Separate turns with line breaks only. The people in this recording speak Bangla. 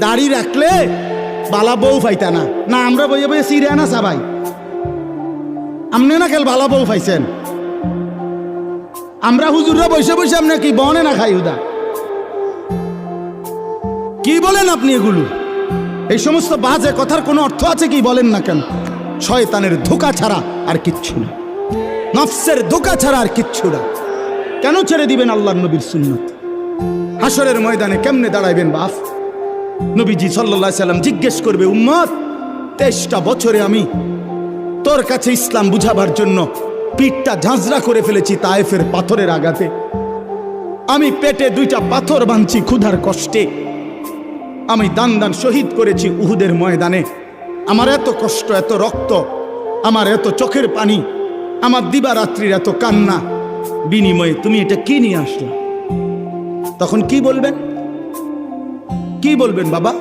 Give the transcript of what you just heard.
দাড়ি রাখলে বালা বউ পাইতা না। না আমরা বইয়ে বইয়ে সিরিয়া না সবাই, আমনে না খেল বালা বউ পাইছেন। আমরা হুজুররা বসে বসে আপনি কি বনে না খাই উদা? কি বলেন আপনি এগুলো? এই সমস্ত বাজে কথার কোনো অর্থ আছে কি বলেন না কেন? শয়তানের ধোঁকা ছাড়া আর কিচ্ছু না, নফসের ধোঁকা ছাড়া আর কিচ্ছু না। কেন ছেড়ে দিবেন আল্লাহর নবীর সুন্নাত? হাসরের ময়দানে কেমনে দাঁড়াইবেন বাপ? নবীজি সাল্লাল্লাহু আলাইহি সাল্লাম জিজ্ঞেস করবে, উম্মত 23টা বছরে আমি তোর কাছে ইসলাম বুঝাবার জন্য পিঠটা ঝাঁঝরা করে ফেলেছি তায়েফের পাথরের আঘাতে। আমি পেটে 2টা পাথর বাঁধছি ক্ষুধার কষ্টে। আমি দান দান শহীদ করেছি উহুদের ময়দানে। আমার এত কষ্ট, এত রক্ত, আমার এত চোখের পানি, আমার দিবারাত্রির এত কান্না, বিনিময়ে তুমি এটা কি নিয়ে আসলা? তখন কি বলবেন? কি বলবেন বাবা?